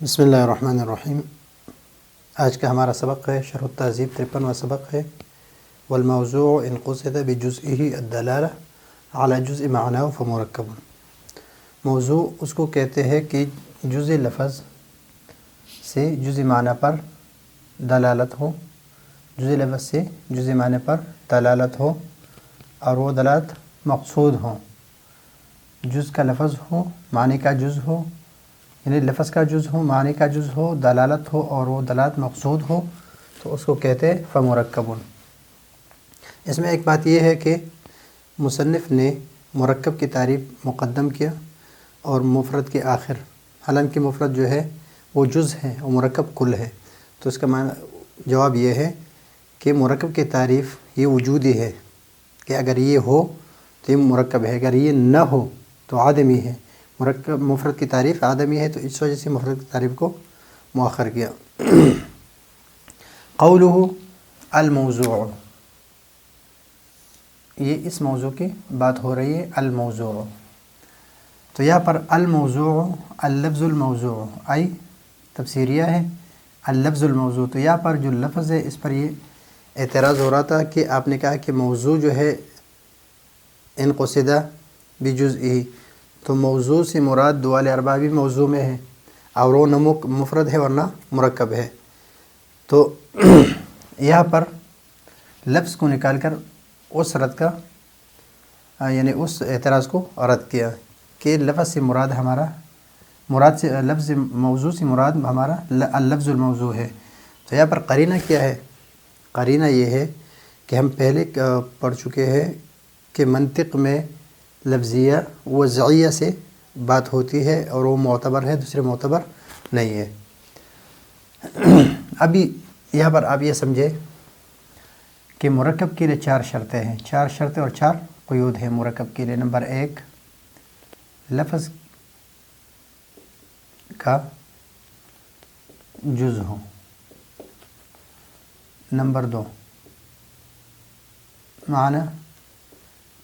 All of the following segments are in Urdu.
بسم اللہ الرحمن الرحیم۔ آج کا ہمارا سبق ہے شرح التہذیب 53واں سبق ہے۔ والموضوع ان قصد بجزئه الدلالہ علی جزء معناه فمرکب۔ موضوع اس کو کہتے ہیں کہ جزء لفظ سے جزء معنی پر دلالت ہو، جزء لفظ سے جزء معنی پر دلالت ہو اور وہ دلالت مقصود ہو، جز کا لفظ ہو معنی کا جز ہو، یعنی لفظ کا جز ہو معنی کا جز ہو، دلالت ہو اور وہ دلالت مقصود ہو تو اس کو کہتے ہیں فمرکب۔ اس میں ایک بات یہ ہے کہ مصنف نے مرکب کی تعریف مقدم کیا اور مفرد کے آخر، حالانکہ مفرد جو ہے وہ جز ہے اور مرکب کل ہے، تو اس کا معنی جواب یہ ہے کہ مرکب کی تعریف یہ وجودی ہے کہ اگر یہ ہو تو یہ مرکب ہے، اگر یہ نہ ہو تو عدمی ہے۔ مرکب مفرد کی تعریف آدمی ہے، تو اس وجہ سے مفرد کی تعریف کو مؤخر کیا۔ قولہ الموضوع، یہ اس موضوع کی بات ہو رہی ہے، الموضوع۔ تو یہاں پر الموضوع اللفظ الموضوع ای تفسیریہ ہے، اللفظ الموضوع، تو یہاں پر جو لفظ ہے اس پر یہ اعتراض ہو رہا تھا کہ آپ نے کہا کہ موضوع جو ہے ان قصدہ بجزئہ، تو موضوع سے مراد دوال اربع بھی موضوع میں ہے اور وہ نہ مفرد ہے ورنہ مرکب ہے، تو یہاں پر لفظ کو نکال کر اس رد کا یعنی اس اعتراض کو رد کیا کہ لفظ سے مراد سے لفظ موضوع سے مراد ہمارا اللفظ الموضوع ہے۔ تو یہاں پر قرینہ کیا ہے؟ قرینہ یہ ہے کہ ہم پہلے پڑھ چکے ہیں کہ منطق میں لفظیہ وضعیہ سے بات ہوتی ہے اور وہ معتبر ہے، دوسرے معتبر نہیں ہے۔ ابھی یہاں پر آپ یہ سمجھے کہ مرکب کے لیے 4 شرطیں ہیں، 4 شرطیں اور 4 قیود ہیں مرکب کے لیے۔ نمبر 1 لفظ کا جز ہو، نمبر 2 معنی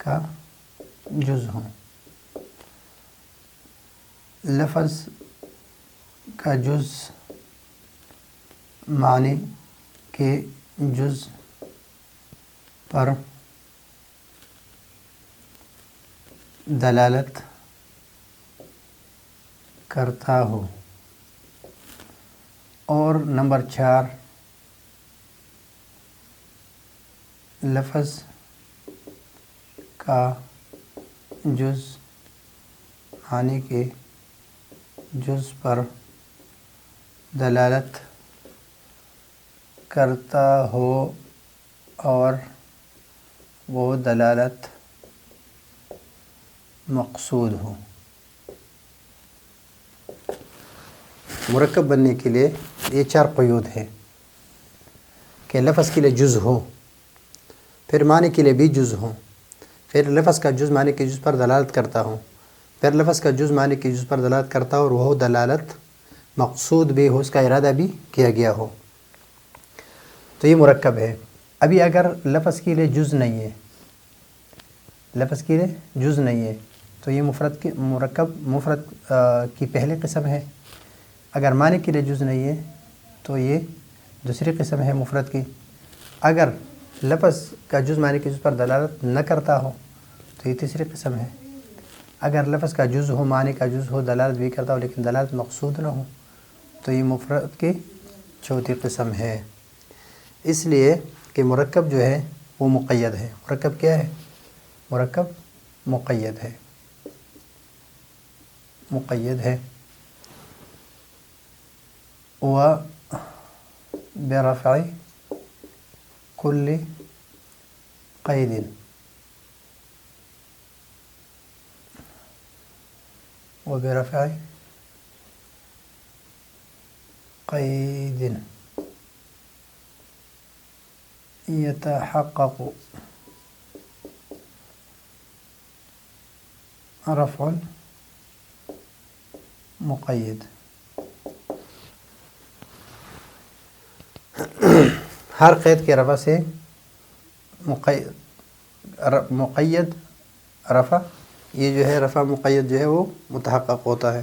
کا جز ہو، لفظ کا جز معنی کے جز پر دلالت کرتا ہو، اور نمبر 4 لفظ کا جز معنی کے جز پر دلالت کرتا ہو اور وہ دلالت مقصود ہو۔ مرکب بننے کے لیے یہ 4 قیود ہیں کہ لفظ کے لیے جز ہو، پھر معنی کے لیے بھی جز ہو، پھر لفظ کا جز معنی کے جز پر دلالت کرتا ہو، پھر لفظ کا جز معنی کے جز پر دلالت کرتا ہو اور وہ دلالت مقصود بھی ہو، اس کا ارادہ بھی کیا گیا ہو، تو یہ مرکب ہے۔ ابھی اگر لفظ کے لیے جز نہیں ہے، لفظ کے لیے جز نہیں ہے تو یہ مفرد کی پہلی قسم ہے۔ اگر معنی کے لیے جز نہیں ہے تو یہ دوسری قسم ہے مفرد کی۔ اگر لفظ کا جز معنی کے جز پر دلالت نہ کرتا ہو تو یہ تیسری قسم ہے۔ اگر لفظ کا جز ہو معنی کا جز ہو، دلالت بھی کرتا ہو لیکن دلالت مقصود نہ ہو تو یہ مفرد کی چوتھی قسم ہے۔ اس لیے کہ مرکب جو ہے وہ مقید ہے۔ مرکب کیا ہے؟ مرکب مقید ہے، مقید ہے برفع کل قید، برفع قید يتحقق رفع المقید۔ ہر قید کے رفع سے مقید رفع، یہ جو ہے رفع مقید جو ہے وہ متحقق ہوتا ہے۔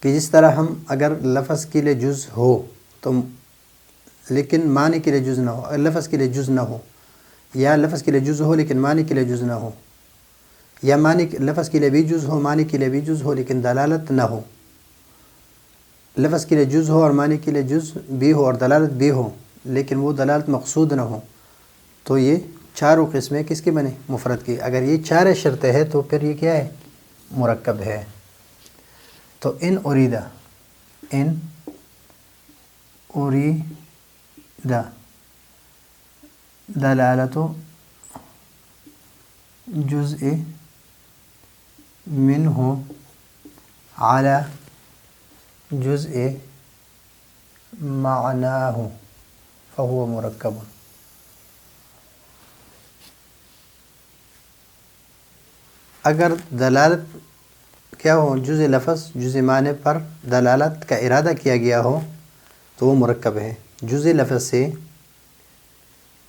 کہ جس طرح ہم اگر لفظ کے لیے جز ہو تو لیکن معنی کے لیے جز نہ ہو، لفظ کے لیے جز نہ ہو، یا لفظ کے لیے جز ہو لیکن معنی کے لیے جز نہ ہو، یا معنی لفظ کے لیے بھی جز ہو معنی کے لیے بھی جز ہو لیکن دلالت نہ ہو، لفظ کے لیے جز ہو اور معنی کے لیے جز بھی ہو اور دلالت بھی ہو لیکن وہ دلالت مقصود نہ ہو، تو یہ چاروں قسمیں کس کی بنے؟ مفرد کی۔ اگر یہ چاریں شرطیں ہے تو پھر یہ کیا ہے؟ مرکب ہے۔ تو ان اریدہ دلالت جزء منہ علی جزء معناہ فہو مرکب۔ اگر دلالت کیا ہو؟ جزء لفظ جزء معنی پر دلالت کا ارادہ کیا گیا ہو تو وہ مرکب ہے۔ جزء لفظ سے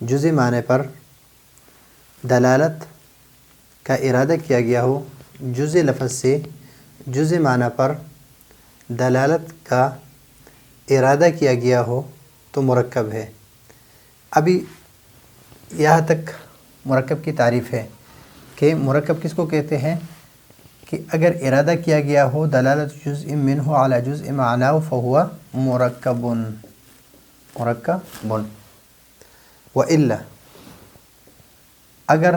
جزء معنی پر دلالت کا ارادہ کیا گیا ہو، جزء لفظ سے جزء معنی پر دلالت کا ارادہ کیا گیا ہو تو مرکب ہے۔ ابھی یہاں تک مرکب کی تعریف ہے کہ مرکب کس کو کہتے ہیں؟ کہ اگر ارادہ کیا گیا ہو دلالت جزء منہ علی جزء معناہ فہو مرکب۔ وإلا اگر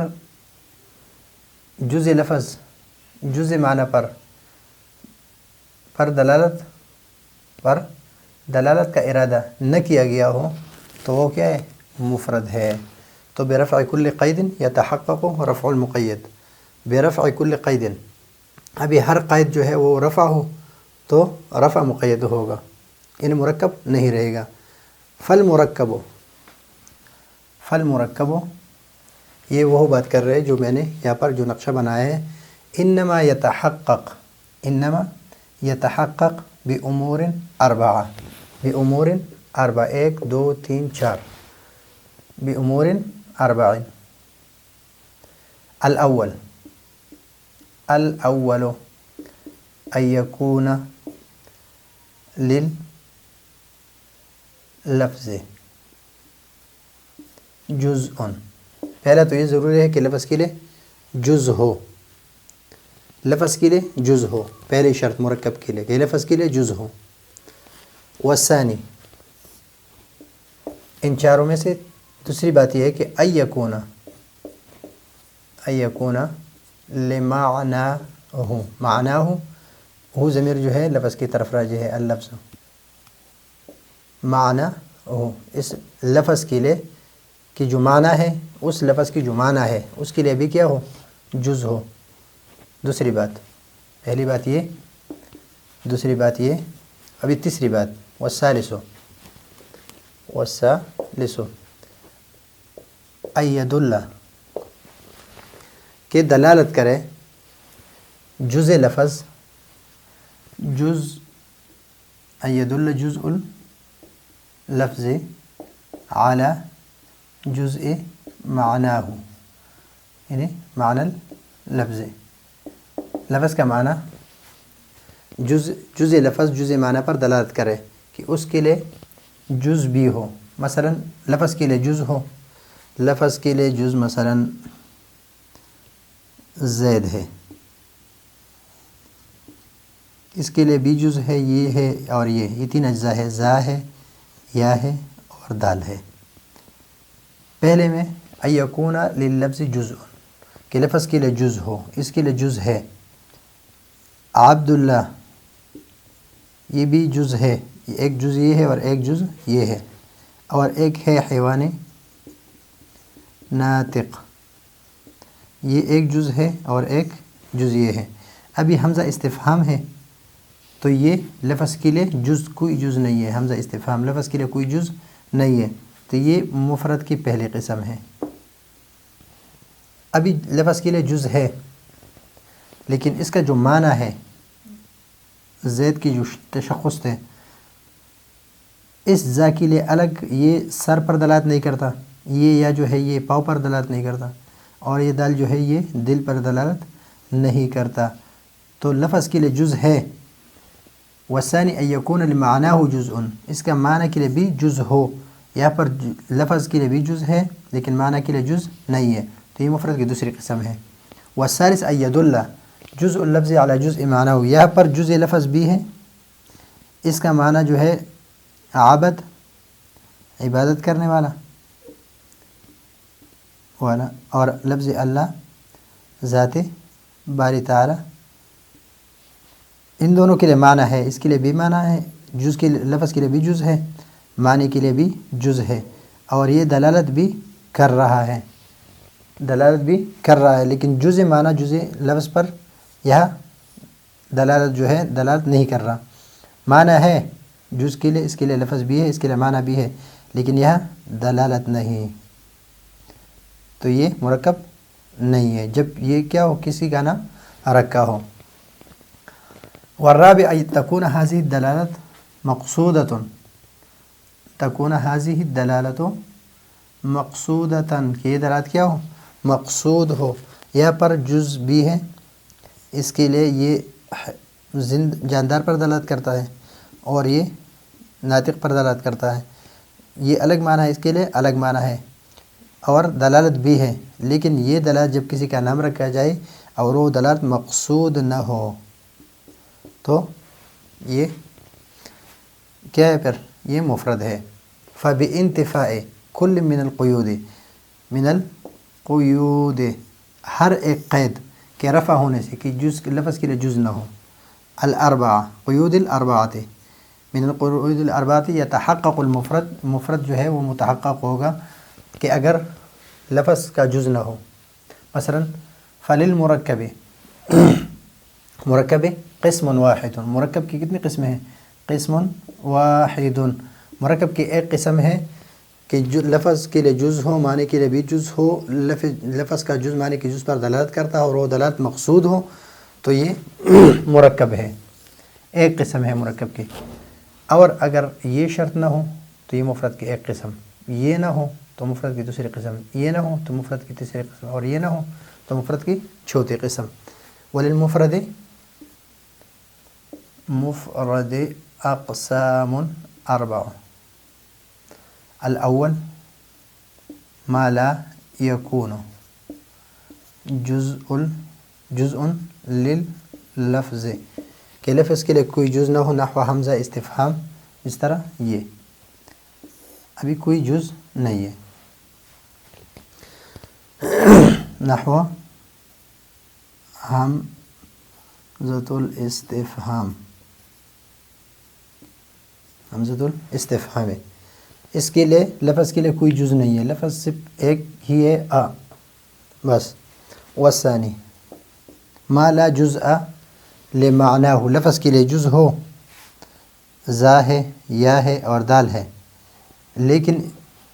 جزء لفظ جزء معنی پر دلالت کا ارادہ نہ کیا گیا ہو تو وہ کیا ہے؟ مفرد ہے۔ تو برفع کل قید یتحقق رفع المقید، برفع کل قید، ابھی ہر قید جو ہے وہ رفع ہو تو رفع مقید ہوگا، ان مرکب نہیں رہے گا۔ فالمرکب یہ وہ بات کر رہے جو میں نے یہاں پر جو نقشہ بنایا ہے، انما یتحقق بامور اربعہ، ایک دو تین چار، بامور اربع۔ الاول ان یکون لللفظ جزء، پہلا تو یہ ضروری ہے کہ لفظ کے لیے جز ہو، لفظ کے لیے جز ہو، پہلی شرط مرکب کے لیے کہ لفظ کے لیے جز ہو۔ والثانی، ان چاروں میں سے دوسری بات یہ ہے کہ ان یکون لمعناہ، معناہ ہو ضمیر جو ہے لفظ کی طرف راجع ہے، اللفظ معنی ہو، اس لفظ کے لیے کہ جو معنی ہے، اس لفظ کی جو معنی ہے اس کے لیے بھی کیا ہو؟ جز ہو۔ دوسری بات، پہلی بات یہ، دوسری بات یہ، ابھی تیسری بات، والثالث ان یدل، کہ دلالت کرے جزء لفظ ان یدل جزء اللفظ علی جزء معناہ، یعنی معنی اللفظ، لفظ کا معنی جزء لفظ جزء معنی پر دلالت کرے کہ اس کے لیے جز بھی ہو۔ مثلا لفظ کے لیے جز ہو، لفظ کے لیے جز مثلا زید ہے، اس کے لیے بھی جز ہے، یہ ہے اور یہ تین اجزاء ہے، زا ہے، یا ہے اور دال ہے۔ پہلے میں ان یکون لللفظ جزء، کہ لفظ کے لیے جز ہو، اس کے لیے جز ہے۔ عبداللہ، یہ بھی جز ہے، ایک جز یہ ہے اور ایک جز یہ ہے، اور ایک ہے حیوان ناطق، یہ ایک جز ہے اور ایک جز یہ ہے۔ ابھی حمزہ استفہام ہے تو یہ لفظ کے لیے کوئی جز نہیں ہے، حمزہ استفہام لفظ کے لیے کوئی جز نہیں ہے، تو یہ مفرد کی پہلی قسم ہے۔ ابھی لفظ کے لیے جز ہے لیکن اس کا جو معنی ہے، زید کی جو تشخص ہے، اس زا کے لیے الگ یہ سر پر دلالت نہیں کرتا، یہ یا جو ہے یہ پاؤں پر دلالت نہیں کرتا، اور یہ دال جو ہے یہ دل پر دلالت نہیں کرتا، تو لفظ کے لیے جز ہے والثانی ان یکون لمعناه جزء، اس کا معنی کے لیے بھی جز ہو. یہاں پر لفظ کے لیے بھی جز ہے لیکن معنی کے لیے جز نہیں ہے، تو یہ مفرد کی دوسری قسم ہے. والثالث ان يدل جزء اللفظ على جزء معناه، یہاں پر جزء لفظ بھی ہے، اس کا معنی جو ہے عابد عبادت کرنے والا اور لفظ اللہ ذات باری تعالی، ان دونوں کے لیے معنی ہے، اس کے لیے بھی معنی ہے، جز کے لفظ کے لیے بھی جز ہے، معنی کے لیے بھی جز ہے، اور یہ دلالت بھی کر رہا ہے، لیکن جز معنی جز لفظ پر یہاں دلالت جو ہے دلالت نہیں کر رہا. معنی ہے جز کے لیے، اس کے لیے لفظ بھی ہے، اس کے لیے معنی بھی ہے، لیکن یہاں دلالت نہیں، تو یہ مرکب نہیں ہے جب یہ کیا ہو، کسی کا نام رکھا ہو. والرابع أن تكون هذه الدلالة مقصودة، تكون هذه الدلالة مقصودة، کہ یہ دلالت کیا ہو، مقصود ہو. یہاں پر جز بھی ہے، اس کے لیے یہ جاندار پر دلالت کرتا ہے اور یہ ناطق پر دلالت کرتا ہے. یہ الگ معنی ہے، اس کے لیے الگ معنی ہے اور دلالت بھی ہے، لیکن یہ دلالت جب کسی کا نام رکھا جائے اور وہ دلالت مقصود نہ ہو تو یہ کیا ہے، پھر یہ مفرد ہے. فَبِانْتِفَاءِ كُلٍّ مِّنَ الْقُيُودِ، ہر ایک قید کے رفع ہونے سے، کہ جز لفظ کے لیے جز نہ ہو. الاربعہ قیود الاربعات، من القیود الاربعات یتحقق المفرد، مفرد جو ہے وہ متحقق ہوگا کہ اگر لفظ کا جز نہ ہو. مثلا فللمرکب، مرکب قسم واحد، مرکب کی کتنی قسمیں ہیں، قسم واحد، مرکب کی ایک قسم ہے کہ جو لفظ کے لیے جز ہو، معنی کے لیے بھی جز ہو، لفظ کا جز معنی کے جز پر دلالت کرتا ہو اور وہ دلالت مقصود ہو، تو یہ مرکب ہے، ایک قسم ہے مرکب کی. اور اگر یہ شرط نہ ہو تو یہ مفرد کی ایک قسم، یہ نہ ہو تو مفرد کی دوسری قسم، یہ نہ ہو تو مفرد کی تیسری قسم، اور یہ نہ ہو تو مفرد کی چوتھی قسم. وللمفرد مفرد اقسام اربع. الاول ما لا يكون جزء لللفظ، کہ لفظ کے لیے کوئی جز نہ ہو، نحو حمزہ استفہام، اس طرح یہ ابھی کوئی جز نہیں ہے، نحو حمزۃ الاستفہام، حمزۃ الاستفہام، اس کے لیے لفظ کے لیے کوئی جز نہیں ہے، لفظ صرف ایک ہی ہے آ بس. والثانی ما لا جزء لمعناه، لفظ کے لیے جز ہو، زا ہے، یا ہے اور دال ہے، لیکن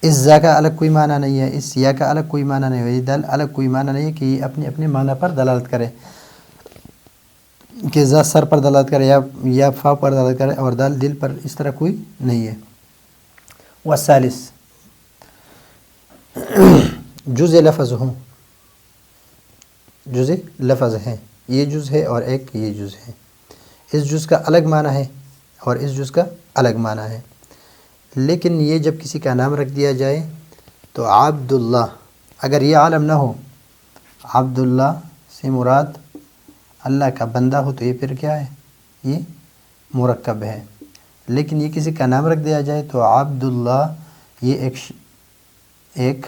اس زا کا الگ کوئی معنی نہیں ہے، اس یا کا الگ کوئی معنی نہیں ہے، یہ دال الگ کوئی معنی نہیں ہے کہ یہ اپنے اپنے معنی پر دلالت کرے، کہ زا سر پر دلالت کرے یا فا پر دلالت کرے اور دال دل پر، اس طرح کوئی نہیں ہے. والثالث جز لفظ ہوں، جز لفظ ہے، یہ جز ہے اور ایک یہ جز ہے، اس جز کا الگ معنی ہے اور اس جز کا الگ معنی ہے، لیکن یہ جب کسی کا نام رکھ دیا جائے تو عبداللہ، اگر یہ عالم نہ ہو، عبداللہ سے مراد اللہ کا بندہ ہو، تو یہ پھر کیا ہے، یہ مرکب ہے. لیکن یہ کسی کا نام رکھ دیا جائے تو عبداللہ یہ ایک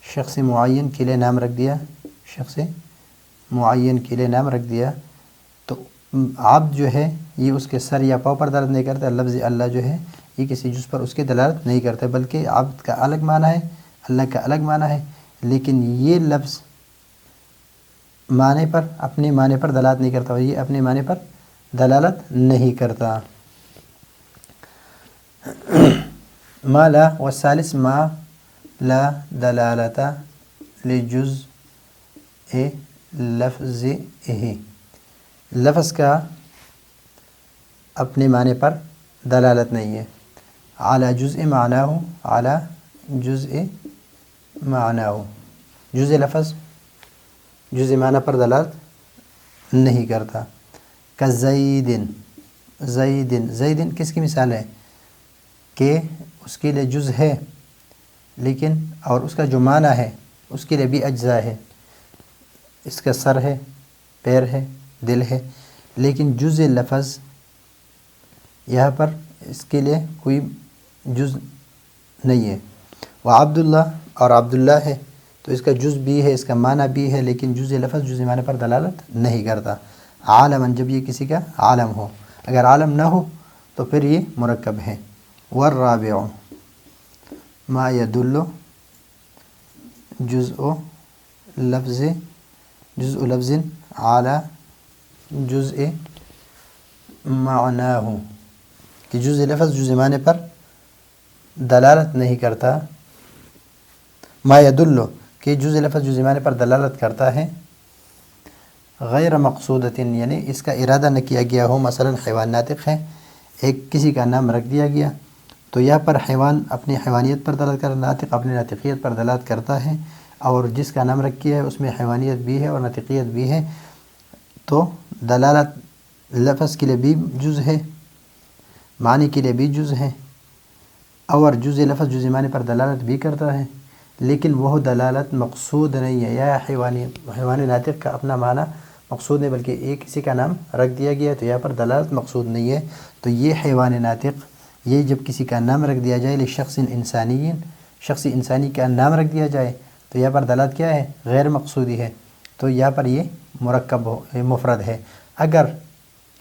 شخص معین کے لیے نام رکھ دیا، شخص معین کے لیے نام رکھ دیا، تو عبد جو ہے یہ اس کے سر یا پاؤں پر دلالت نہیں کرتا، لفظ اللہ جو ہے یہ کسی جز پر اس کی دلالت نہیں کرتا، بلکہ عبد کا الگ معنی ہے، اللہ کا الگ معنی ہے، لیکن یہ لفظ معنی پر، اپنے معنی پر دلالت نہیں کرتا، اور یہ اپنے معنی پر دلالت نہیں کرتا. ما لا، والثالث ما لا دلالت لجزء لفظه، لفظ کا اپنے معنی پر دلالت نہیں ہے، على جزء معناه، على جزء معناه، جزء لفظ جزء معنی پر دلالت نہیں کرتا. کزید، زیدن، زیدن کس کی مثال ہے کہ اس کے لیے جز ہے لیکن اور اس کا جو معنی ہے اس کے لیے بھی اجزاء ہے، اس کا سر ہے، پیر ہے، دل ہے، لیکن جز لفظ یہاں پر اس کے لیے کوئی جز نہیں ہے۔ وہ عبداللہ، اور عبداللہ ہے تو اس کا جز بھی ہے، اس کا معنی بھی ہے، لیکن جز لفظ جز معنی پر دلالت نہیں کرتا۔ عالماً جب یہ کسی کا عالم ہو، اگر عالم نہ ہو تو پھر یہ مرکب ہے۔ والرابع ما يدل جزء لفظ على جزء معناه، کہ جزء لفظ جزء معنی پر دلالت نہیں کرتا۔ ما يدل کہ جزء لفظ جزء معنی پر دلالت کرتا ہے، غیر مقصودۃ یعنی اس کا ارادہ نہ کیا گیا ہو۔ مثلا حیوان ناطق ہے، ایک کسی کا نام رکھ دیا گیا تو یہاں پر حیوان اپنی حیوانیت پر دلالت کرتا، ناطق اپنی ناطقیت پر دلالت کرتا ہے، اور جس کا نام رکھ کیا ہے اس میں حیوانیت بھی ہے اور ناطقیت بھی ہے، تو دلالت لفظ کے لیے بھی جز ہے، معنی کے لیے بھی جز ہے، اور جز لفظ جز معنی پر دلالت بھی کرتا ہے، لیکن وہ دلالت مقصود نہیں ہے۔ یا حیوان ناطق کا اپنا معنی مقصود نہیں، بلکہ ایک کسی کا نام رکھ دیا گیا تو یہاں پر دلالت مقصود نہیں ہے، تو یہ حیوان ناطق یہ جب کسی کا نام رکھ دیا جائے لشخص انسانی، شخص انسانی کا نام رکھ دیا جائے تو یہاں پر دلالت کیا ہے؟ غیر مقصودی ہے، تو یہاں پر یہ مرکب ہو، مفرد ہے۔ اگر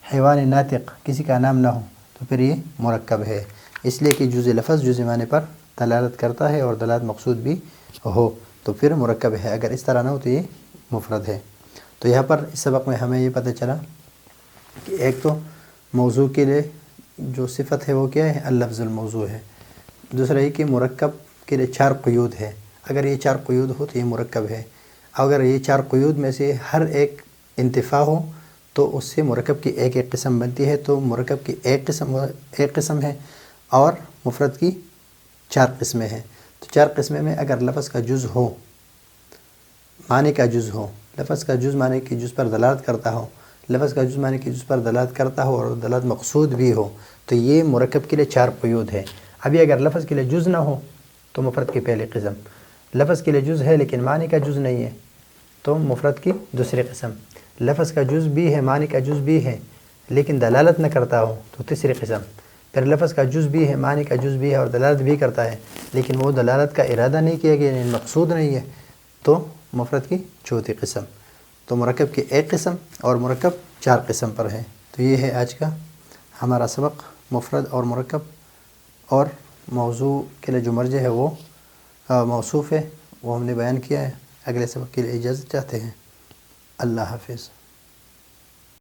حیوان ناطق کسی کا نام نہ ہو تو پھر یہ مرکب ہے، اس لیے کہ جز لفظ جز معنی پر دلالت کرتا ہے اور دلالت مقصود بھی ہو تو پھر مرکب ہے، اگر اس طرح نہ ہو تو یہ مفرد ہے۔ تو یہاں پر اس سبق میں ہمیں یہ پتہ چلا کہ ایک تو موضوع کے لیے جو صفت ہے وہ کیا ہے؟ اللفظ الموضوع ہے۔ دوسرا یہ کہ مرکب کے لیے 4 قیود ہے، اگر یہ 4 قیود ہو تو یہ مرکب ہے، اگر یہ 4 قیود میں سے ہر ایک انتفاع ہو تو اس سے مرکب کی ایک ایک قسم بنتی ہے، تو مرکب کی ایک قسم ہے اور مفرد کی 4 قسمیں ہیں۔ تو 4 قسمیں میں اگر لفظ کا جز ہو، معنی کا جز ہو، لفظ کا جز معنی کی جز پر دلالت کرتا ہو، لفظ کا جز معنی کی جز پر دلالت کرتا ہو اور دلالت مقصود بھی ہو، تو یہ مرکب کے لیے 4 قیود ہے۔ ابھی اگر لفظ کے لیے جز نہ ہو تو مفرد کی پہلی قسم، لفظ کے لیے جز ہے لیکن معنی کا جز نہیں ہے تو مفرد کی دوسری قسم، لفظ کا جز بھی ہے معنی کا جز بھی ہے لیکن دلالت نہ کرتا ہو تو تیسری قسم، پھر لفظ کا جز بھی ہے معنی کا جز بھی ہے اور دلالت بھی کرتا ہے لیکن وہ دلالت کا ارادہ نہیں کیا گیا، یعنی مقصود نہیں ہے، تو مفرد کی چوتھی قسم۔ تو مرکب کی ایک قسم اور مرکب 4 قسم پر ہے۔ تو یہ ہے آج کا ہمارا سبق، مفرد اور مرکب، اور موضوع کے لیے جو مرجع ہے وہ موصوف ہے، وہ ہم نے بیان کیا ہے۔ اگلے سبق کے لیے اجازت چاہتے ہیں۔ اللہ حافظ۔